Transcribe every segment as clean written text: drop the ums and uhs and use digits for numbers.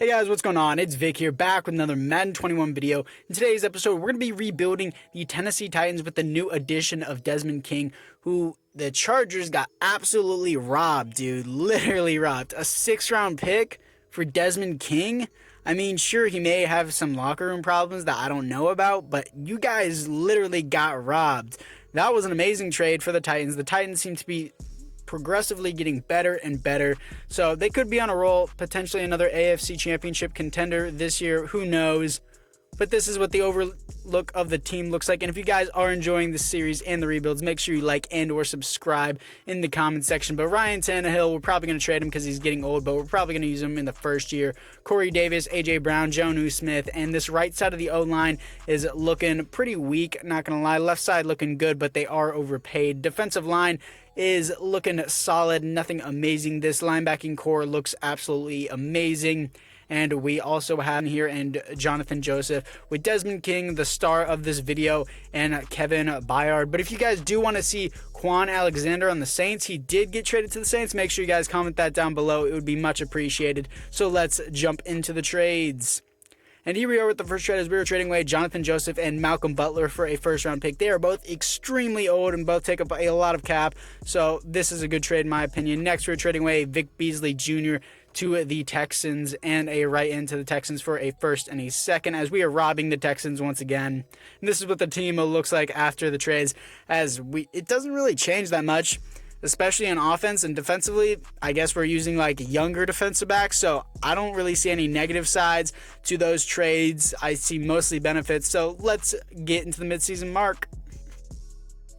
Hey guys, what's going on? It's Vic here, back with another Madden 21 video. In today's episode, we're going to be rebuilding the Tennessee Titans with the new addition of Desmond King, who the Chargers got absolutely robbed, dude. Literally robbed. A 6th-round pick for Desmond King? I mean, sure, he may have some locker room problems that I don't know about, but you guys literally got robbed. That was an amazing trade for the Titans. The Titans seem to be progressively getting better and better, so they could be on a roll, potentially another AFC championship contender this year, who knows. But this is what the overlook of the team looks like, and if you guys are enjoying this series and the rebuilds, make sure you like and or subscribe in the comment section. But Ryan Tannehill, we're probably going to trade him because he's getting old, but we're probably going to use him in the first year. Corey Davis, AJ Brown, Jonnu Smith, and this right side of the O-line is looking pretty weak, not going to lie. Left side looking good, but they are overpaid. Defensive line is looking solid, nothing amazing. This linebacking core looks absolutely amazing. And we also have here and Jonathan Joseph with Desmond King, the star of this video, and Kevin Byard. But if you guys do want to see Quan Alexander on the Saints, he did get traded to the Saints. Make sure you guys comment that down below. It would be much appreciated. So let's jump into the trades. And here we are with the first trade, as we were trading away Jonathan Joseph and Malcolm Butler for a first-round pick. They are both extremely old and both take up a lot of cap, so this is a good trade in my opinion. Next, we're trading away Vic Beasley Jr. to the Texans and a right end to the Texans for a first and a second, as we are robbing the Texans once again. And this is what the team looks like after the trades, it doesn't really change that much, especially on offense and defensively. I guess we're using like younger defensive backs, so I don't really see any negative sides to those trades. I see mostly benefits, so let's get into the midseason mark.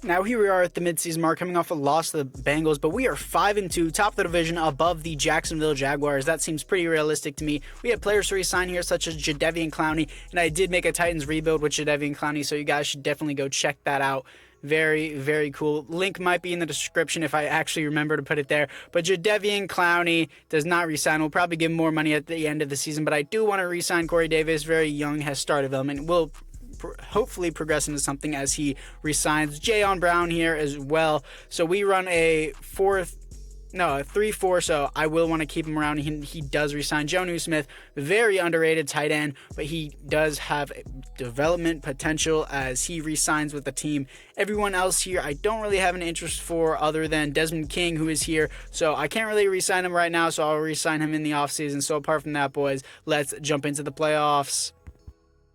Now here we are at the midseason mark, coming off a loss to the Bengals, but we are 5-2, top of the division, above the Jacksonville Jaguars. That seems pretty realistic to me. We have players to re-sign here, such as Jadeveon Clowney, and I did make a Titans rebuild with Jadeveon Clowney, so you guys should definitely go check that out. Very, very cool. Link might be in the description if I actually remember to put it there. But Jadeveon Clowney does not re-sign. We'll probably give him more money at the end of the season, but I do want to re-sign Corey Davis. Very young, has star development. Will hopefully progress into something as he resigns. Jayon Brown here as well. So we run a 3-4, so I will want to keep him around. He does resign. Jonnu Smith, very underrated tight end, but he does have development potential as he resigns with the team. Everyone else here, I don't really have an interest for other than Desmond King, who is here, so I can't really resign him right now, so I'll resign him in the offseason. So apart from that, boys, let's jump into the playoffs.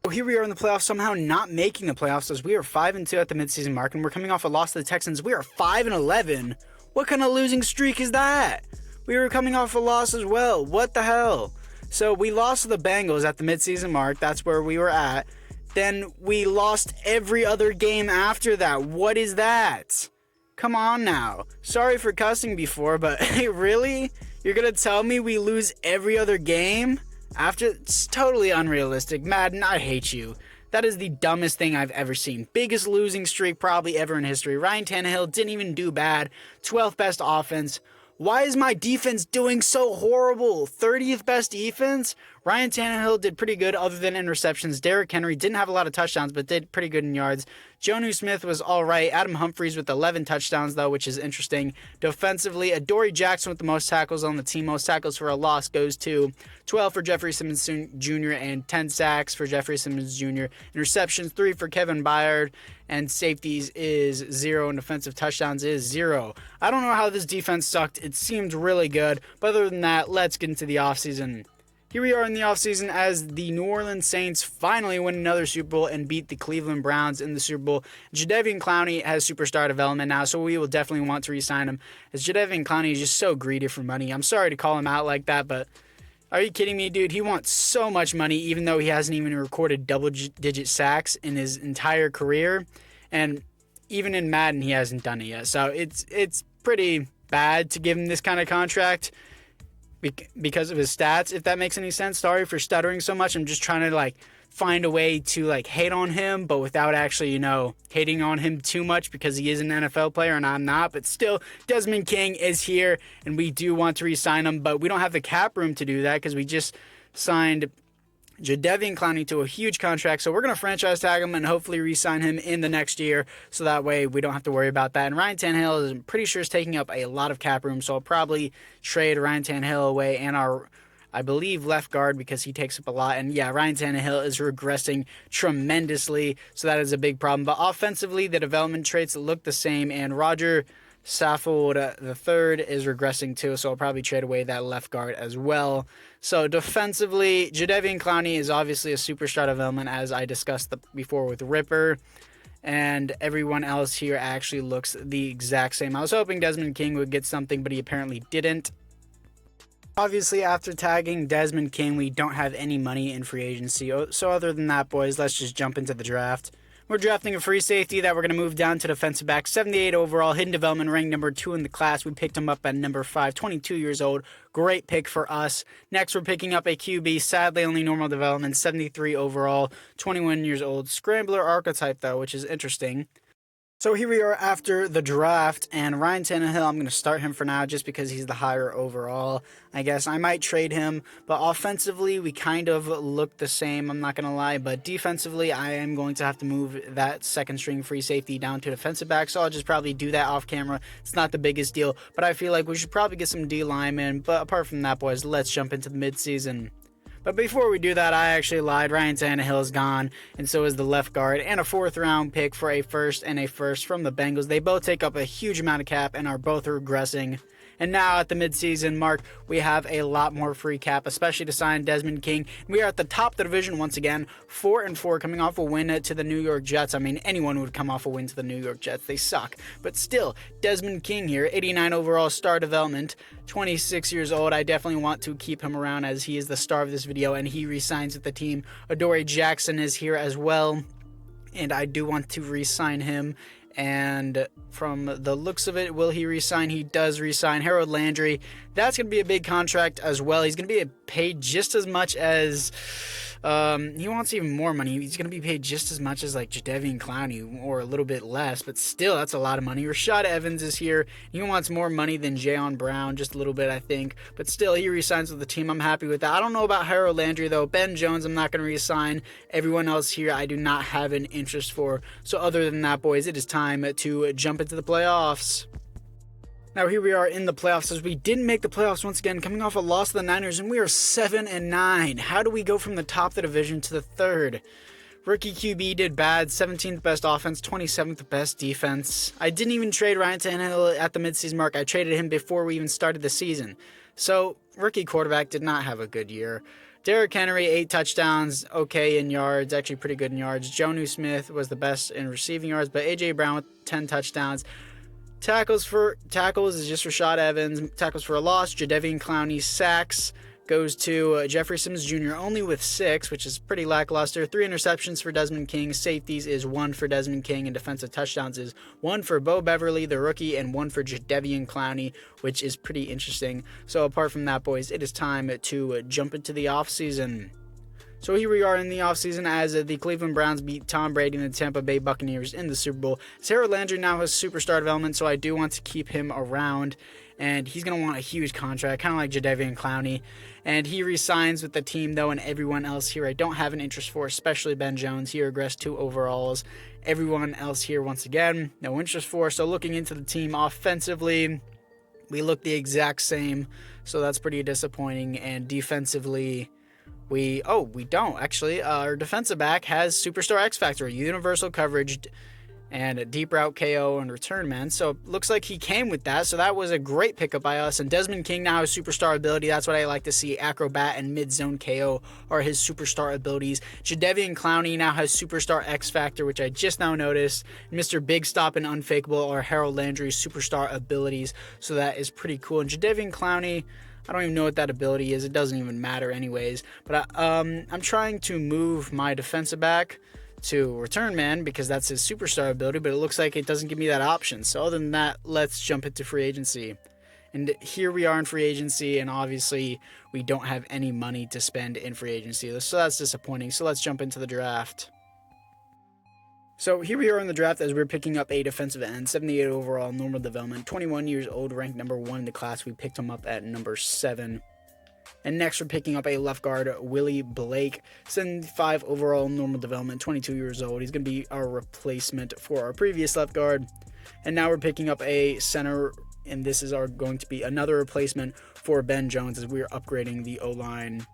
So here we are in the playoffs, somehow not making the playoffs, as we are 5-2 at the midseason mark, and we're coming off a loss to the Texans. We are 5-11. What kind of losing streak is that? We were coming off a loss as well. What the hell? So we lost to the Bengals at the midseason mark. That's where we were at. Then we lost every other game after that. What is that? Come on now. Sorry for cussing before, but hey, really? You're going to tell me we lose every other game? It's totally unrealistic. Madden, I hate you. That is the dumbest thing I've ever seen. Biggest losing streak probably ever in history. Ryan Tannehill didn't even do bad. 12th best offense. Why is my defense doing so horrible? 30th best defense? Ryan Tannehill did pretty good other than interceptions. Derrick Henry didn't have a lot of touchdowns, but did pretty good in yards. Jonnu Smith was all right. Adam Humphries with 11 touchdowns, though, which is interesting. Defensively, Adoree Jackson with the most tackles on the team. Most tackles for a loss goes to 12 for Jeffrey Simmons Jr. and 10 sacks for Jeffrey Simmons Jr. Interceptions, 3 for Kevin Byard. And safeties is 0, and defensive touchdowns is 0. I don't know how this defense sucked. It seemed really good. But other than that, let's get into the offseason. Here we are in the offseason as the New Orleans Saints finally win another Super Bowl and beat the Cleveland Browns in the Super Bowl. Jadeveon Clowney has superstar development now, so we will definitely want to re-sign him, as Jadeveon Clowney is just so greedy for money. I'm sorry to call him out like that, but are you kidding me, dude? He wants so much money, even though he hasn't even recorded double-digit sacks in his entire career, and even in Madden, he hasn't done it yet. So it's pretty bad to give him this kind of contract because of his stats, if that makes any sense. Sorry for stuttering so much. I'm just trying to find a way to hate on him, but without actually, hating on him too much, because he is an NFL player and I'm not. But still, Desmond King is here and we do want to re-sign him, but we don't have the cap room to do that because we just signed Jadeveon Clowney to a huge contract, so we're going to franchise tag him and hopefully re-sign him in the next year, so that way we don't have to worry about that. And Ryan Tannehill is pretty sure is taking up a lot of cap room, so I'll probably trade Ryan Tannehill away and our I believe left guard because he takes up a lot. And yeah, Ryan Tannehill is regressing tremendously, so that is a big problem. But offensively, the development traits look the same, and Roger Saffold the third is regressing too, so I'll probably trade away that left guard as well. So defensively, Jadeveon Clowney is obviously a superstar development, as I discussed before with Ripper. And everyone else here actually looks the exact same. I was hoping Desmond King would get something, but he apparently didn't. Obviously, after tagging Desmond King, we don't have any money in free agency. So other than that, boys, let's just jump into the draft. We're drafting a free safety that we're going to move down to defensive back. 78 overall, hidden development, ranked number 2 in the class. We picked him up at number 5, 22 years old. Great pick for us. Next, we're picking up a QB, sadly only normal development, 73 overall, 21 years old. Scrambler archetype, though, which is interesting. So here we are after the draft, and Ryan Tannehill, I'm going to start him for now just because he's the higher overall. I guess I might trade him, but offensively, we kind of look the same, I'm not going to lie, but defensively, I am going to have to move that second string free safety down to defensive back, so I'll just probably do that off camera. It's not the biggest deal, but I feel like we should probably get some D linemen, but apart from that, boys, let's jump into the midseason. But before we do that, I actually lied. Ryan Tannehill is gone, and so is the left guard, and a 4th round pick for a first and a first from the Bengals. They both take up a huge amount of cap and are both regressing. And now at the midseason mark, we have a lot more free cap, especially to sign Desmond King. We are at the top of the division once again, 4-4, coming off a win to the New York Jets. I mean, anyone would come off a win to the New York Jets. They suck. But still, Desmond King here, 89 overall, star development, 26 years old. I definitely want to keep him around as he is the star of this video, and he re-signs with the team. Adoree Jackson is here as well, and I do want to re-sign him. And from the looks of it, will he resign? He does resign. Harold Landry, that's going to be a big contract as well. He's going to be paid just as much as he wants even more money. He's going to be paid just as much as like Jadeveon Clowney, or a little bit less, but still, that's a lot of money. Rashad Evans is here. He wants more money than Jayon Brown, just a little bit, I think, but still, he resigns with the team. I'm happy with that. I don't know about Harold Landry, though. Ben Jones, I'm not going to resign. Everyone else here, I do not have an interest for. So other than that, boys, it is time to jump into the playoffs. Now here we are in the playoffs, as we didn't make the playoffs once again, coming off a loss to the Niners, and we are 7-9. How do we go from the top of the division to the third? Rookie QB did bad, 17th best offense, 27th best defense. I didn't even trade Ryan Tannehill at the midseason mark. I traded him before we even started the season. So rookie quarterback did not have a good year. Derrick Henry, 8 touchdowns, okay in yards, actually pretty good in yards. Jonnu Smith was the best in receiving yards, but A.J. Brown with 10 touchdowns. Tackles is just Rashad Evans. Tackles for a loss, Jadeveon Clowney. Sacks goes to Jeffrey Simmons Jr. only with 6, which is pretty lackluster. 3 interceptions for Desmond King. Safeties is 1 for Desmond King, and defensive touchdowns is 1 for Bo Beverly, the rookie, and 1 for Jadeveon Clowney, which is pretty interesting. So apart from that, boys, it is time to jump into the offseason. So here we are in the offseason as the Cleveland Browns beat Tom Brady and the Tampa Bay Buccaneers in the Super Bowl. Sarah Landry now has superstar development, so I do want to keep him around. And he's going to want a huge contract, kind of like Jadeveon Clowney. And he re-signs with the team, though, and everyone else here I don't have an interest for, especially Ben Jones. He regressed 2 overalls. Everyone else here, once again, no interest for. So looking into the team offensively, we look the exact same, so that's pretty disappointing. And defensively, we don't actually. Our defensive back has superstar X Factor, universal coverage, and a deep route KO and return man. So looks like he came with that. So that was a great pickup by us. And Desmond King now has superstar ability. That's what I like to see. Acrobat and mid-zone KO are his superstar abilities. Jadeveon Clowney now has superstar X Factor, which I just now noticed. Mr. Big Stop and Unfakeable are Harold Landry's superstar abilities. So that is pretty cool. And Jadeveon Clowney, I don't even know what that ability is. It doesn't even matter anyways. But I'm trying to move my defensive back to return man because that's his superstar ability, but it looks like it doesn't give me that option. So other than that, let's jump into free agency. And here we are in free agency, and obviously we don't have any money to spend in free agency. So that's disappointing. So let's jump into the draft. So here we are in the draft as we're picking up a defensive end, 78 overall, normal development, 21 years old, ranked number 1 in the class. We picked him up at number 7. And next we're picking up a left guard, Willie Blake, 75 overall, normal development, 22 years old. He's going to be our replacement for our previous left guard. And now we're picking up a center, and this is going to be another replacement for Ben Jones as we are upgrading the O-line.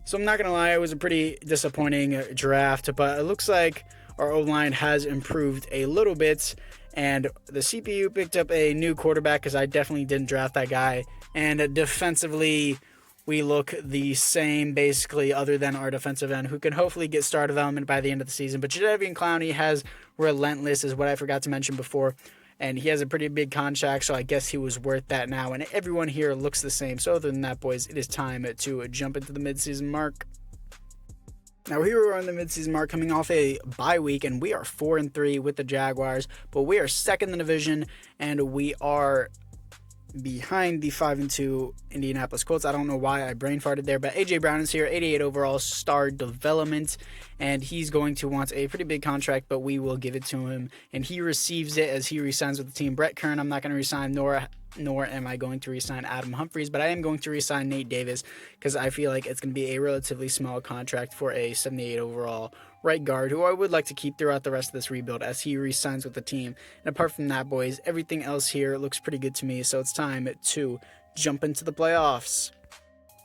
So I'm not going to lie, it was a pretty disappointing draft, but it looks like our O-line has improved a little bit, and the CPU picked up a new quarterback because I definitely didn't draft that guy, and defensively we look the same basically, other than our defensive end, who can hopefully get star development by the end of the season. But Jadeveon Clowney has relentless, is what I forgot to mention before, and he has a pretty big contract, so I guess he was worth that now. And everyone here looks the same. So other than that, boys, it is time to jump into the midseason mark. Now here we are on the midseason mark, coming off a bye week, and we are 4-3 with the Jaguars, but we are second in the division, and we are behind the 5-2 Indianapolis Colts. I don't know why I brain farted there, but AJ Brown is here, 88 overall star development, and he's going to want a pretty big contract, but we will give it to him, and he receives it as he resigns with the team. Brett Kern, I'm not going to resign, nor am I going to resign Adam Humphries, but I am going to resign Nate Davis because I feel like it's going to be a relatively small contract for a 78 overall right guard, who I would like to keep throughout the rest of this rebuild as he re-signs with the team. And apart from that, boys, everything else here looks pretty good to me, so it's time to jump into the playoffs.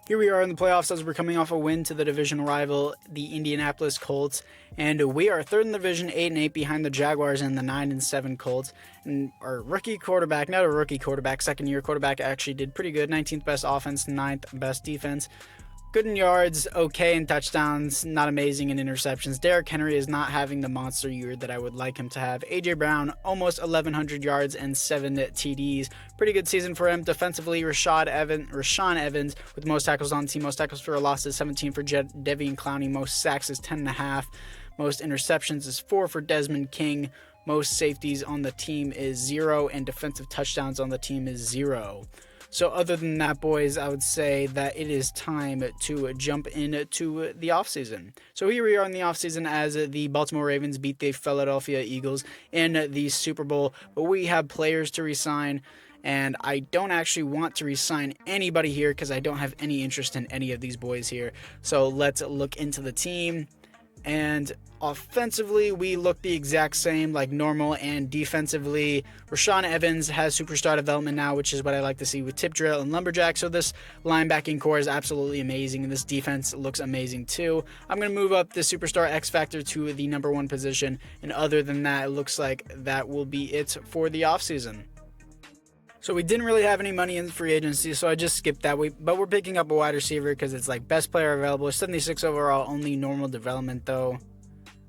Here we are in the playoffs as we're coming off a win to the division rival, the Indianapolis Colts, and we are third in the division, 8-8 behind the Jaguars and the 9-7 Colts. And our rookie quarterback, not a rookie quarterback, second-year quarterback, actually did pretty good. 19th best offense, 9th best defense. Good in yards, okay in touchdowns, not amazing in interceptions. Derrick Henry is not having the monster year that I would like him to have. AJ Brown, almost 1,100 yards and 7 TDs. Pretty good season for him. Defensively, Rashawn Evans with most tackles on the team. Most tackles for a loss is 17 for Jadeveon Clowney. Most sacks is 10.5. Most interceptions is 4 for Desmond King. Most safeties on the team is 0, and defensive touchdowns on the team is 0. So other than that, boys, I would say that it is time to jump into the offseason. So here we are in the offseason as the Baltimore Ravens beat the Philadelphia Eagles in the Super Bowl. But we have players to re-sign, and I don't actually want to re-sign anybody here because I don't have any interest in any of these boys here. So let's look into the team. And offensively, we look the exact same like normal, and defensively, Rashawn Evans has superstar development now, which is what I like to see with Tip Drill and Lumberjack. So this linebacking core is absolutely amazing, and this defense looks amazing too. I'm going to move up the superstar X Factor to the number 1 position, and other than that, it looks like that will be it for the offseason. So we didn't really have any money in free agency, so I just skipped that. But we're picking up a wide receiver because it's like best player available. 76 overall, only normal development though.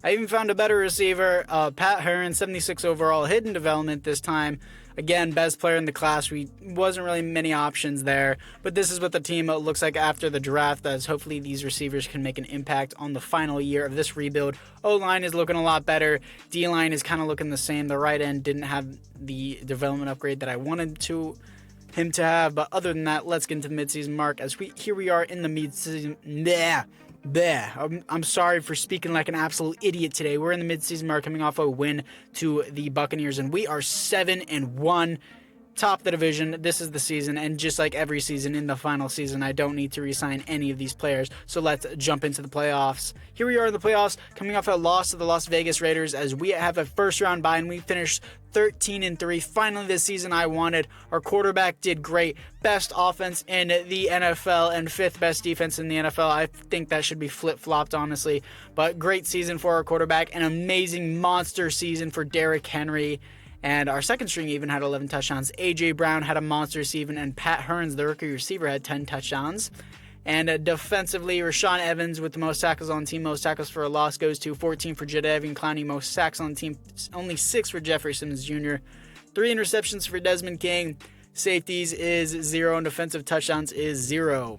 I even found a better receiver, Pat Hearn, 76 overall, hidden development this time. Again, best player in the class. Wasn't really many options there, but this is what the team looks like after the draft, as hopefully these receivers can make an impact on the final year of this rebuild. O-line is looking a lot better. D-line is kind of looking the same. The right end didn't have the development upgrade that I wanted him to have, but other than that, let's get into the midseason mark as here we are in the midseason. I'm sorry for speaking like an absolute idiot today. We're in the midseason mark, coming off a win to the Buccaneers, and we are 7-1, top of the division. This is the season, and just like every season, in the final season, I don't need to re-sign any of these players. So let's jump into the playoffs. Here we are in the playoffs, coming off a loss to the Las Vegas Raiders, as we have a first-round bye, and we finished 13-3. Finally, this season I wanted. Our quarterback did great. Best offense in the NFL and 5th best defense in the NFL. I think that should be flip-flopped, honestly. But great season for our quarterback. An amazing monster season for Derrick Henry. And our second string even had 11 touchdowns. AJ Brown had a monster season, and Pat Hearns, the rookie receiver, had 10 touchdowns. And defensively, Rashawn Evans with the most tackles on the team. Most tackles for a loss goes to 14 for Jadeveon Clowney. Most sacks on the team, only 6 for Jeffrey Simmons Jr. 3 interceptions for Desmond King. Safeties is 0, and defensive touchdowns is 0.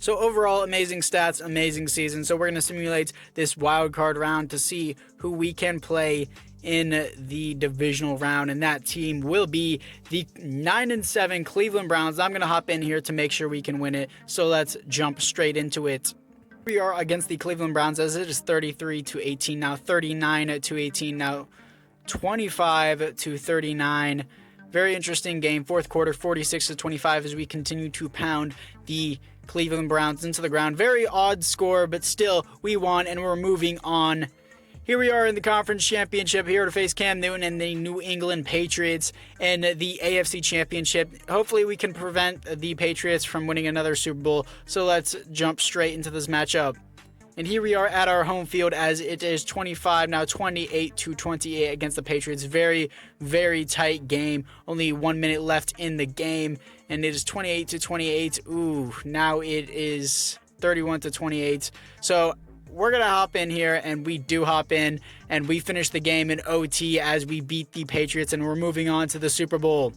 So overall, amazing stats, amazing season. So we're going to simulate this wild card round to see who we can play in the divisional round, and that team will be the 9-7 Cleveland Browns. I'm going to hop in here to make sure we can win it, so let's jump straight into it. We are against the Cleveland Browns as it is 33-18 now, 39-18 now, 25-39. Very interesting game. Fourth quarter, 46-25 as we continue to pound the Cleveland Browns into the ground. Very odd score, but still we won, and we're moving on. Here we are in the conference championship, here to face Cam Newton and the New England Patriots in the AFC championship. Hopefully we can prevent the Patriots from winning another Super Bowl. So let's jump straight into this matchup. And here we are at our home field as it is 28-28 against the Patriots. Very, very tight game. Only 1 minute left in the game. And it is 28-28. Ooh, now it is 31-28. So we're going to hop in here, and we do hop in, and we finish the game in OT as we beat the Patriots, and we're moving on to the Super Bowl.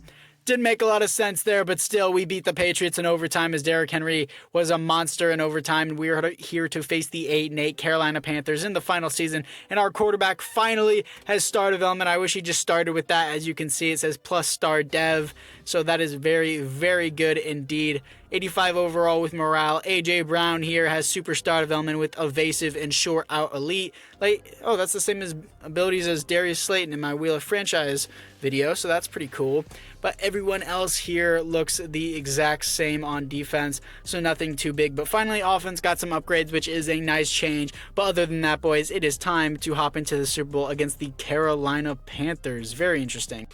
Didn't make a lot of sense there, but still, we beat the Patriots in overtime as Derrick Henry was a monster in overtime, and we are here to face the 8-8 Carolina Panthers in the final season, and our quarterback finally has star development. I wish he just started with that. As you can see, it says plus star dev, so that is very, very good indeed. 85 overall with morale. A.J. Brown here has superstar development with evasive and short out elite. That's the same as abilities as Darius Slayton in my Wheel of Franchise video, so that's pretty cool. But everyone else here looks the exact same on defense, so nothing too big. But finally, offense got some upgrades, which is a nice change. But other than that, boys, it is time to hop into the Super Bowl against the Carolina Panthers. Very interesting.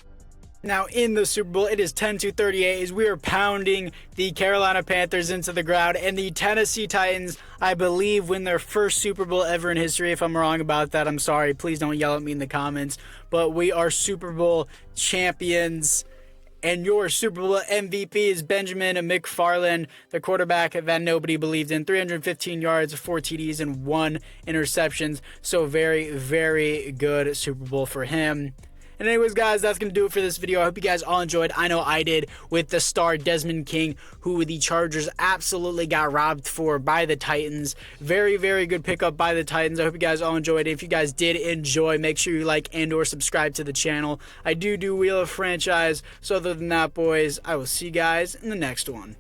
Now in the Super Bowl, it is 10-38 as we are pounding the Carolina Panthers into the ground, and the Tennessee Titans, I believe, win their first Super Bowl ever in history. If I'm wrong about that, I'm sorry. Please don't yell at me in the comments. But we are Super Bowl champions, and your Super Bowl MVP is Benjamin McFarland, the quarterback that nobody believed in. 315 yards, 4 TDs, and 1 interceptions. So very, very good Super Bowl for him. And anyways, guys, that's going to do it for this video. I hope you guys all enjoyed. I know I did, with the star Desmond King, who the Chargers absolutely got robbed for by the Titans. Very, very good pickup by the Titans. I hope you guys all enjoyed it. If you guys did enjoy, make sure you like and or subscribe to the channel. I do Wheel of Franchise. So other than that, boys, I will see you guys in the next one.